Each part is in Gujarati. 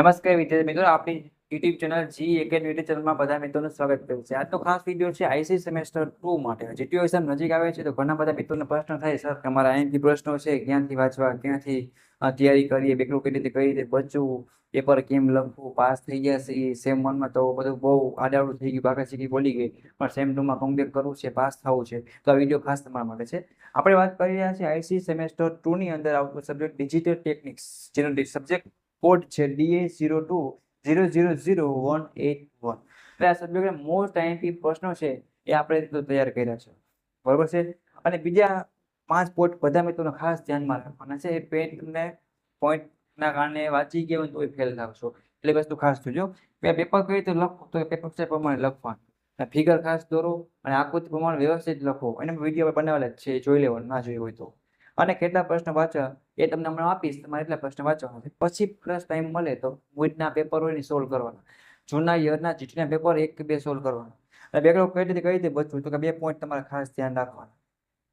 નમસ્કાર વિદ્યાર્થી મિત્રો, આપણી યુટ્યુબ ચેનલ જી એકેડમી યુટ્યુબ ચેનલમાં બધા મિત્રોનું સ્વાગત કરું છે. આજનો ખાસ વિડીયો છે આઈસી સેમેસ્ટર 2 માટે. જીટીયુ એક્ઝામ નજીક આવે છે તો ઘણા બધા મિત્રોને પ્રશ્ન થાય, સર તમારા આઈએમપી પ્રશ્નો છે, ક્યાંથી વાંચવા, ક્યાંથી તૈયારી કરીએ, બેકલું કઈ રીતે બચવું, પેપર કેમ લખવું, પાસ થઈ ગયા છે સેમ 1 માં તો બધું બહુ આડાવડું થઈ ગયું, ભાગા શીખી બોલી ગઈ, પણ સેમ 2 માં કમબેક કરવું છે, પાસ થવું છે, તો આ વિડીયો ખાસ તમારા માટે છે. આપણે વાત કરી રહ્યા છીએ આઈસી સેમેસ્ટર 2 ની અંદર આવતું સબ્જેક્ટ ડિજિટલ ટેકનિક્સ, જેનો સબ્જેક્ટ કોડ છે DA02000181. એટલે આ સબ્જેક્ટ મોસ્ટ આઈએમપી પ્રશ્નો છે એ આપણે તૈયાર કર્યા છે, બરોબર છે. અને બીજા 5 પોઈન્ટ બધા મિત્રોને ખાસ ધ્યાનમાં રાખવાના છે. એ પેટને પોઈન્ટના કારણે વાંચી ગયા હોય તો ફેલ થશો, એટલે વસ્તુ ખાસ જોજો. પેપર કઈ રીતે લખો તો પેપર છે પ્રમાણે લખવાનું, ફિગર ખાસ દોરો અને આકૃતિ પ્રમાણે વ્યવસ્થિત લખો. એને વિડીયો બનાવેલા જ છે, જોઈ લેવાનું ના જોયું હોય તો. અને કેટલા પ્રશ્ન વાંચવા એ તમને હમણાં આપીશ, તમારે એટલા પ્રશ્ન વાંચવાના છે. પછી પ્લસ ટાઈમ મળે તો બોર્ડના પેપર હોય ને સોલ્વ કરવાના, જૂના યરના જીટીના પેપર 1 કે 2 સોલ્વ કરવાના. અને બેકલોગ કઈ રીતે બચવું તો કે 2 પોઈન્ટ તમારે ખાસ ધ્યાન રાખવાના.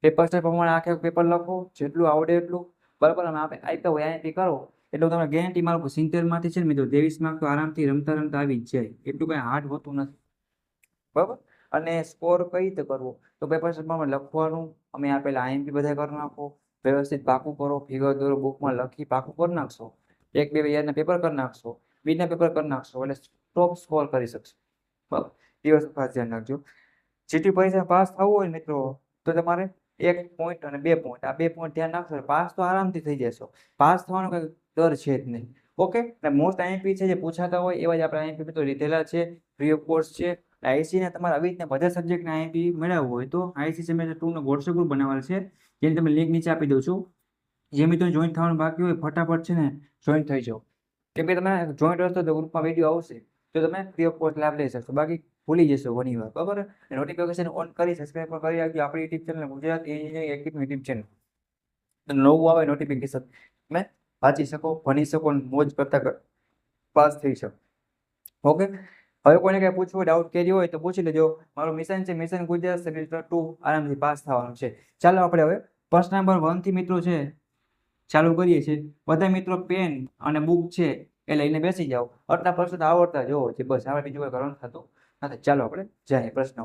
પેપર સ્ટેપ પ્રમાણે આખે પેપર લખો, જેટલું આવડે એટલું, બરાબર. અને આપણે આપ્યા હોય આઈએમપી કરો એટલે તમને ગેરંટી મારું 70 માંથી છે ને મિત્રો 23 માર્ક તો આરામથી રમતા રમતા આવી જ જાય, એટલું કઈ હાર્ડ હોતું નથી, બરાબર. અને સ્કોર કઈ રીતે કરવો તો પેપર સ્ટેપમાં લખવાનું, અમે આપેલા આઈએમપી બધા કરી નાખો, વ્યવસ્થિત પાકું કરો, ફિગર દોરો, બુકમાં લખી પાકું કરી નાખશો, 1-2 યારના પેપર કરી નાખશો, બીજના પેપર કરી નાખશો એટલે ટોપ સ્કોર કરી શકશો, બરાબર. એ વસ્તુ ખાસ ધ્યાન રાખજો. જીટી પરીક્ષા પાસ થવું હોય મિત્રો તો તમારે 1 પોઈન્ટ અને 2 પોઈન્ટ, આ 2 પોઈન્ટ ધ્યાન રાખશો, પાસ તો આરામથી થઈ જશો. પાસ થવાનો કઈ ડર છે જ નહીં, ઓકે. અને મોસ્ટ આઈએમપી છે જે પૂછાતા હોય એવા જ આપણે આઈએમપી તો લીધેલા છે, ફ્રી ઓફ કોર્સ છે. આઈસી ને તમારે આવી રીતના બધા સબ્જેક્ટના આઈએમપી મેળવવું હોય તો આઈસી સેમેસ્ટર 2 નો વોટ્સએપ ગ્રુપ બનાવેલ છે, જેની તમે લિંક નીચે આપી દઉં છું. જે મિત્રો જોઈન્ટ થવાનું બાકી હોય ફટાફટ છે ને જોઈન્ટ થઈ જાઓ, કેમ કે તમે જોઈન્ટ હશો તો ગ્રુપમાં વિડીયો આવશે તો તમે ફ્રી ઓફ કોસ્ટ લાભ લઈ શકશો, બાકી ભૂલી જશો ઘણી વાર, બરાબર. નોટિફિકેશન ઓન કરી સબસ્ક્રાઇબ પણ કરી રાખજો આપણી YouTube channel Gujarat engineering academy YouTube channel. નવું આવે નોટિફિકેશન તમે વાંચી શકો, ભણી શકો, મોજ કરતા પાસ થઈ શકો, ઓકે. હવે કોઈને કઈ પૂછવું હોય, ડાઉટ કેરી હોય તો પૂછી લેજો. મારું મિશન છે મિશન ગુજરાત સેમેસ્ટર 2, આરામથી પાસ થવાનું છે. ચાલો આપણે હવે પ્રશ્ન નંબર 1 થી મિત્રો છે ચાલુ કરીએ છીએ. બધા મિત્રો પેન અને બુક છે એ લઈને બેસી જાઓ. આટલા પ્રશ્ન આવડતા જોવો છે બસ, આપણે બીજું કોઈ કરવાનું થતું નથી. ચાલો આપણે જઈએ પ્રશ્ન.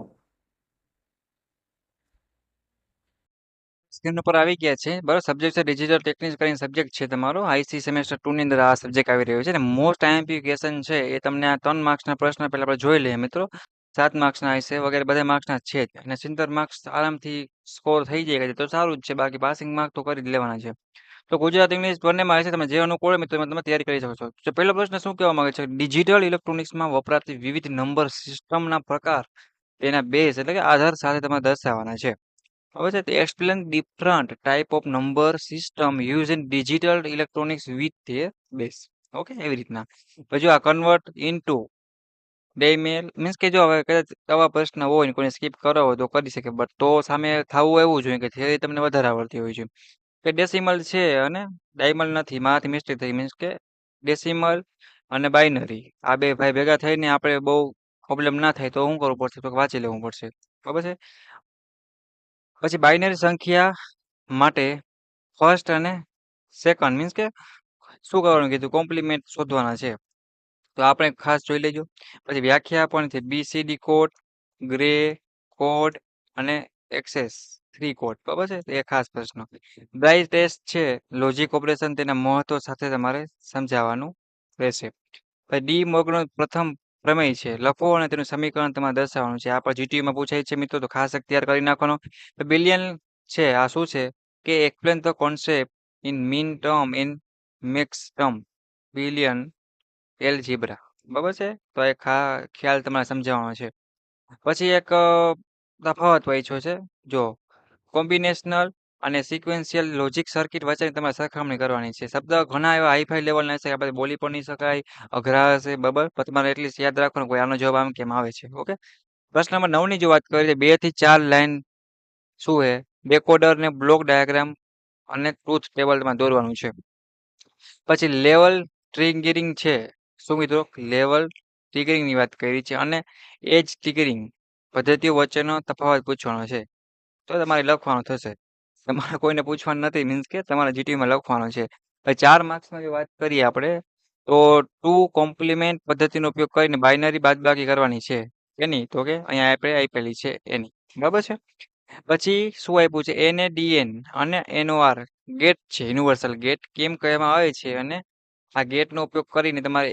સ્ક્રીન ઉપર આવી ગયા છે, બરાબર. સબ્જેક્ટ છે ડિજિટલ ટેકનિક્સ કરીને સબ્જેક્ટ છે તમારો આઈસી સેમેસ્ટર 2 ની અંદર આ સબ્જેક્ટ આવી રહ્યો છે અને મોસ્ટ આઈએમપી ક્વેશ્ચન છે એ તમને આ 3 માર્ક્સના પ્રશ્ન પહેલા આપણે જોઈ લઈએ મિત્રો. 7 માર્ક્સના હશે વગેરે બધા માર્ક્સના છે જ, અને 70 માર્ક્સ આરામથી સ્કોર થઈ જાય તો સારું જ છે, બાકી પાસિંગ માર્ક તો કરી જ લેવાના છે. તો ગુજરાત ઇંગ્લિશ બંનેમાં હશે, તમે જે અનુકૂળ હોય મિત્રો તમે તૈયારી કરી શકો છો. તો પહેલો પ્રશ્ન શું કહેવા માંગે છે, ડિજિટલ ઇલેક્ટ્રોનિક્સમાં વપરાતી વિવિધ નંબર સિસ્ટમના પ્રકાર, તેના બેઝ એટલે કે આધાર સાથે તમારે દર્શાવવાના છે. હવે છે તે explain different type of number system used in digital electronics with their base. Okay, એવી રીતના. પછી આ કન્વર્ટ ઇનટુ ડેમેલ મીન્સ કે જો હવે કદાચ આવા પ્રશ્ન હોય ને કોઈને સ્કીપ કરો હોય તો કરી શકે, બટ તો સામે થવું એવું જોઈએ કે થિયરી તમને વધારે આવડતી હોય છે. કે ડેસિમલ છે અને ડાયમલ નથી, મારાથી મિસ્ટેક થઈ, મીન્સ કે ડેસિમલ અને બાઇનરી આ બે ભાઈ ભેગા થઈને આપણે બહુ પ્રોબ્લેમ ના થાય તો શું કરવું પડશે, તો વાંચી લેવું પડશે, બરાબર છે. પછી બાઇનરી સંખ્યા માટે ફર્સ્ટ અને સેકન્ડ મીન્સ કે શું કરવાનું કીધું, કોમ્પ્લિમેન્ટ શોધવાના છે, તો આપણે ખાસ જોઈ લેજો. પછી વ્યાખ્યા પણ છે BCD કોડ, ગ્રે કોડ અને એક્સેસ 3 કોડ, બરાબર છે. એ ખાસ પ્રશ્ન. બ્રાઇટ ટેસ્ટ છે લોજિક ઓપરેશન, તેના મહત્વ સાથે તમારે સમજાવવાનું રહેશે. પછી ડી મોર્ગનનો પ્રથમ પ્રમેય છે, લખો અને તેનું સમીકરણ તમારે દર્શાવવાનું છે. આ પર જીટીયુમાં પૂછાય છે મિત્રો, તો ખાસ તૈયાર કરી નાખવાનો. બિલિયન છે, આ શું છે કે explain the concept in minterm in maxterm, Boolean algebra, બરાબર છે. તો એ ખ્યાલ તમારે સમજાવવાનો છે. પછી એક તફાવત પૂછ્યો છે, જો કોમ્બિનેશનલ અને સિક્વેન્શિયલ લોજિક સર્કિટ વચ્ચે તમારે સરખામણી કરવાની છે. શબ્દ ઘણા એવા હાઈફાઈ લેવલના છે, આપણે બોલી પણ નહીં શકાય, અઘરા હશે, બરાબર. પણ તમારે એટલીસ્ટ યાદ રાખવાનું કોઈ આનો જવાબ આમ કેમ આવે છે, ઓકે. પ્રશ્ન નંબર 9 ની જો વાત કરીએ 2 થી 4 લાઈન શું હે, ડેકોડર ને બ્લોક ડાયાગ્રામ અને ટ્રુથ ટેબલ માં દોરવાનું છે. પછી લેવલ ટ્રિગરિંગ છે, શું મિત્રો લેવલ ટ્રિગરિંગ ની વાત કરી છે, અને એજ ટ્રિગરિંગ પદ્ધતિઓ વચ્ચેનો તફાવત પૂછવાનો છે, તો તમારે લખવાનું થશે. તમારે કોઈને પૂછવાનું નથી, મીન્સ કે તમારે જીટીયુમાં લખવાનું છે. 4 માર્ક્સમાં જો વાત કરીએ આપણે તો ટુ કોમ્પ્લિમેન્ટ પદ્ધતિનો ઉપયોગ કરીને બાઇનરી બાદબાકી કરવાની છે એની, તો કે અહીંયા આપણે આપેલી છે એની, બરાબર છે. પછી શું આપ્યું છે, NaDN અને NOR ગેટ છે, યુનિવર્સલ ગેટ કેમ કહેવામાં આવે છે, અને આ ગેટનો ઉપયોગ કરીને તમારે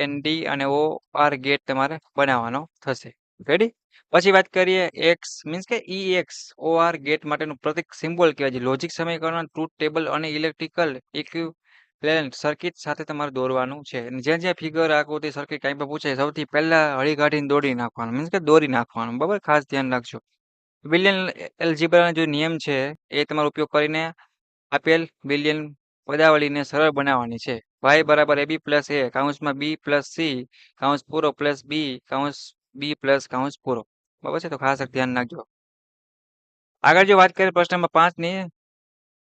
AND અને OR ગેટ તમારે બનાવવાનો થશે. રેડી. પછી વાત કરીએ એક્સ મીન્સ કે EX OR ગેટ માટેનું પ્રતીક સિમ્બોલ કહેવાય છે. લોજિક સમીકરણ, ટ્રુથ ટેબલ અને ઇલેક્ટ્રિકલ ઇક્વિવેલન્ટ સર્કિટ સાથે તમારે દોરવાનું છે. અને જ્યાં જ્યાં ફિગર આકૃતિ સર્કિટ કાંઈ પણ પૂછે સૌથી પહેલા હળી કાઢીને દોડી નાખવાનું, મીન્સ કે દોરી નાખવાનું, બરાબર, ખાસ ધ્યાન રાખજો. બિલિયન એલ્જીબ્રાનો જે નિયમ છે એ તમારો ઉપયોગ કરીને આપેલ બિલિયન પદાવલીને સરળ બનાવવાની છે. y બરાબર AB પ્લસ A કૌંસમાં B પ્લસ C કૌંસ પૂરો પ્લસ B કૌંસ B પ્લસ કૌંસ પૂરો, બરાબર છે. તો ખાસ એક ધ્યાન રાખજો. આગળ જો વાત કરીએ પ્રશ્ન નંબર 5 ની,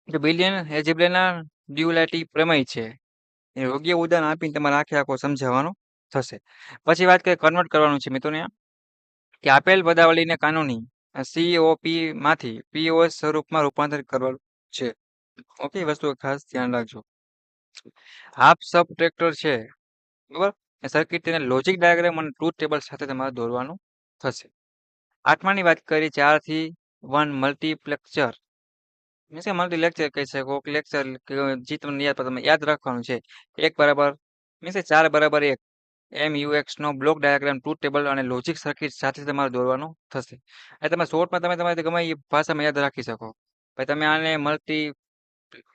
તો બિલિયન એલ્જીબ્રાના ડ્યુઆલિટી પ્રમેય છે. એ યોગ્ય ઉદાહરણ આપીને તમારે આખે આખો સમજાવવાનો થશે. પછી વાત કરીએ કન્વર્ટ કરવાનું છે મિત્રોને, કે આપેલ પદાવલીને કાનૂની COP માંથી POS સ્વરૂપમાં રૂપાંતરિત કરવાનું છે. ઓકે, વસ્તુ ખાસ ધ્યાન રાખજો. હાફ સબટ્રેક્ટર છે, બરાબર, એ સર્કિટ તેને લોજિક ડાયાગ્રામ અને ટ્રુથ ટેબલ સાથે તમારે દોરવાનું થશે. 8માની વાત કરીએ 4 થી 1 મલ્ટીપ્લેક્સર, મીન્સ કે મલ્ટી લેક્ચર કહી શકો, લેક્ચર જે તમને યાદ તમે યાદ રાખવાનું છે. 1 બરાબર મીન્સ કે 4 બરાબર 1 MUX નો બ્લોક ડાયાગ્રામ, ટ્રુથ ટેબલ અને લોજિક સર્કિટ સાથે તમારે દોરવાનું થશે. એ તમે શોર્ટમાં તમે તમારી ગમે એ ભાષામાં યાદ રાખી શકો. ભાઈ તમે આને મલ્ટી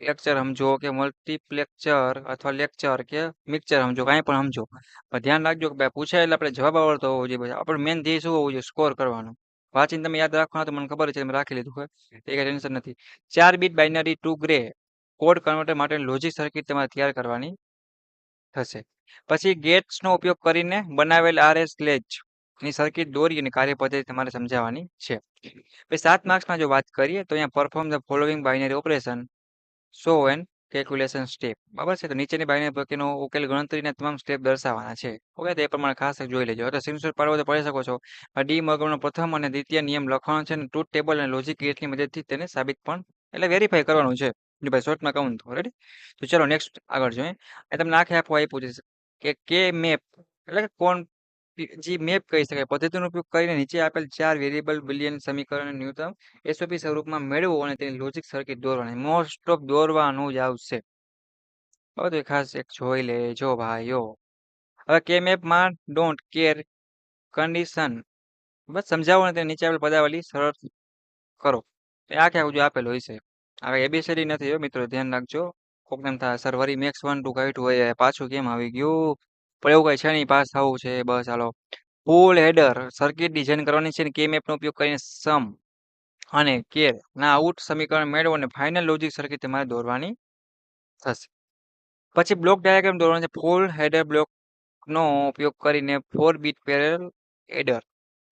લેક્ચર સમજો કે મલ્ટીપ્લેક્ચર અથવા લેક્ચર કે મિક્સચર સમજો, કાંઈ પણ સમજો, પણ ધ્યાન રાખજો કે ભાઈ પૂછાય એટલે આપણે જવાબ આવડતો હોવો જોઈએ. ભાઈ આપણું મેન ધ્યેય શું હોવું જોઈએ, સ્કોર કરવાનો. વાંચીને તમે યાદ રાખવાનું તો મને ખબર છે તમે રાખી લીધું હોય, એ કઈ ટેન્શન નથી. 4 bit binary to gray code converter માટે લોજિક સર્કિટ તમારે તૈયાર કરવાની થશે. પછી ગેટ્સનો ઉપયોગ કરીને બનાવેલ RS લેચ ની સર્કિટ દોરી અને કાર્ય પદ્ધતિ તમારે સમજાવવાની છે. પછી 7 માર્ક્સમાં જો વાત કરીએ તો અહીંયા perform the following binary operation show and calculation step, બરાબર છે. તો નીચેની બાઇનરી પૈકીનો ઉકેલ ગણતરીના તમામ સ્ટેપ દર્શાવવાના છે. ઓકે, તો એ પ્રમાણે ખાસ જોઈ લેજો. તો સ્ક્રીનશોટ પાડવો તો પડી શકો છો. ડી મોર્ગનનો પ્રથમ અને દ્વિતીય નિયમ લખવાનો છે અને ટ્રુથ ટેબલ અને લોજિક ગેટની મદદથી તેને સાબિત પણ એટલે વેરીફાઈ કરવાનું છે. જો ભાઈ શોર્ટમાં કહું તો રેડી. તો ચલો નેક્સ્ટ આગળ જોઈએ. એ તમને આખે આખું આપ્યું છે કે મેપ એટલે કે કોણ જે મેપ કહી શકાય પદ્ધતિનો ઉપયોગ કરીને નીચે આપેલ 4 વેરિયેબલ બિલિયન સમીકરણ ન્યૂનતમ SOP સ્વરૂપમાં મેળવો અને તેની લોજિક સર્કિટ દોરવાની. મોસ્ટ ઓફ દોરવાનું જ આવશે. હવે તો ખાસ એક જોઈ લેજો ભાઈઓ. હવે કે મેપમાં ડોન્ટ કેર કન્ડિશન બસ સમજાવો ને તે નીચે આપેલ પદાવલી સરળ કરો. એ આખે આખું જો આપેલું હોય છે. હવે એબીસીડી નથી હો મિત્રો, ધ્યાન રાખજો. કોકને એમ થાય સર વરી મેક્સ 1 2 કાઢ્યું હોય પાછું કેમ આવી ગયું, પણ એવું કઈ છે નહીં, પાસ થવું છે બસ. હાલો, ફૂલ હેડર સર્કિટ ડિઝાઇન કરવાની છે, કે મેપનો ઉપયોગ કરીને સમ અને કેર ના આઉટ સમીકરણ મેળવો અને ફાઇનલ લોજિક સર્કિટ તમારે દોરવાની થશે. પછી બ્લોક ડાયાગ્રામ દોરવાનો છે. ફૂલ હેડર બ્લોક નો ઉપયોગ કરીને 4 બીટ પેરેલલ એડર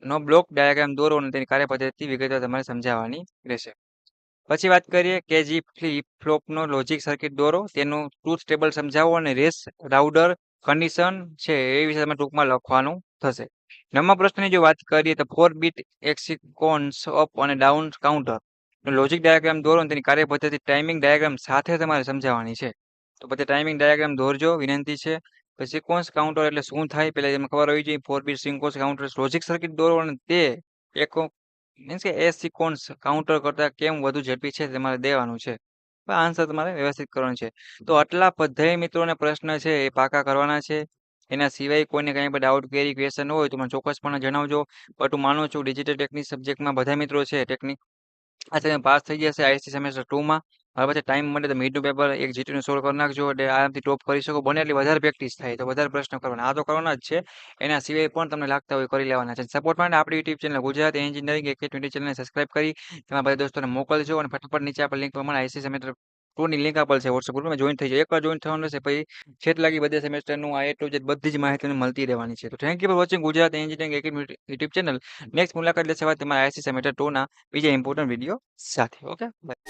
નો બ્લોક ડાયાગ્રામ દોરો અને તેની કાર્યપદ્ધતિ વિગતવાર તમારે સમજાવવાની રહેશે. પછી વાત કરીએ કે જે ફ્લિપ ફ્લોપનો લોજિક સર્કિટ દોરો, તેનું ટ્રુથ ટેબલ સમજાવો અને રેસ રાઉટર કન્ડિશન છે એ વિશે તમે ટૂંકમાં લખવાનું થશે. 9મા પ્રશ્નની જો વાત કરીએ તો 4 બીટ એક્સિકોન્સ અપ અને ડાઉન કાઉન્ટર લોજિક ડાયાગ્રામ દોરો અને તેની કાર્યપદ્ધતિ ટાઈમિંગ ડાયાગ્રામ સાથે તમારે સમજાવવાની છે. તો પછી ટાઈમિંગ ડાયાગ્રામ દોરજો વિનંતી છે. પછી સિક્વન્સ કાઉન્ટર એટલે શું થાય પહેલા તમને ખબર હોવી જોઈએ. 4 bit sequence counter logic circuit દોરો અને તે એક મીન્સ કે એ સિક્વન્સ કાઉન્ટર કરતા કેમ વધુ ઝડપી છે તમારે દેવાનું છે. આન્સર તમારે વ્યવસ્થિત કરવાનો છે. તો આટલા બધા મિત્રોને પ્રશ્ન છે એ પાકા કરવાના છે. એના સિવાય કોઈને કંઈ પણ ડાઉટ ક્વેરી ક્વેશ્ચન હોય તો મને ચોક્કસપણે જણાવજો. બટ હું માનું છું ડિજિટલ ટેકનિક સબ્જેક્ટમાં બધા મિત્રો છે ટેકનિક આ તમે પાસ થઈ જશે આઈસી સેમેસ્ટર 2માં. હવે પછી ટાઈમ મળે તો મિડનું પેપર એક જીટીનું સોલ્વ કરી નાખજો એટલે આરામથી ટોપ કરી શકો. બને એટલી વધારે પ્રેક્ટિસ થાય તો વધારે પ્રશ્ન કરવાના, આ તો કરવાના જ છે. એના સિવાય પણ તમને લાગતા હોય કરી લેવાના છે. સપોર્ટ માટે આપણી YouTube channel Gujarat engineering academy ચેનલને સબસ્ક્રાઇબ કરી તમારા બધા દોસ્તોને મોકલજો અને ફટાફટ નીચે આપેલ લિંક પ્રમાણે આઈસી સેમેસ્ટર 2ની લિંક આપેલ છે વોટ્સએપ ગ્રુપમાં જોઈન થઈ જાય. એકવાર જોઈન થવાનું રહેશે પછી છેટ લાગી બધા સેમેસ્ટરનું આ એટલું જ બધી જ માહિતી તમને મળતી રહેવાની છે. તો thank you for watching Gujarat engineering academy YouTube channel. Next મુલાકાત લેશે તમારા આઈસી સેમેસ્ટર 2ના બીજા ઇમ્પોર્ટન્ટ વિડીયો સાથે. Okay, by.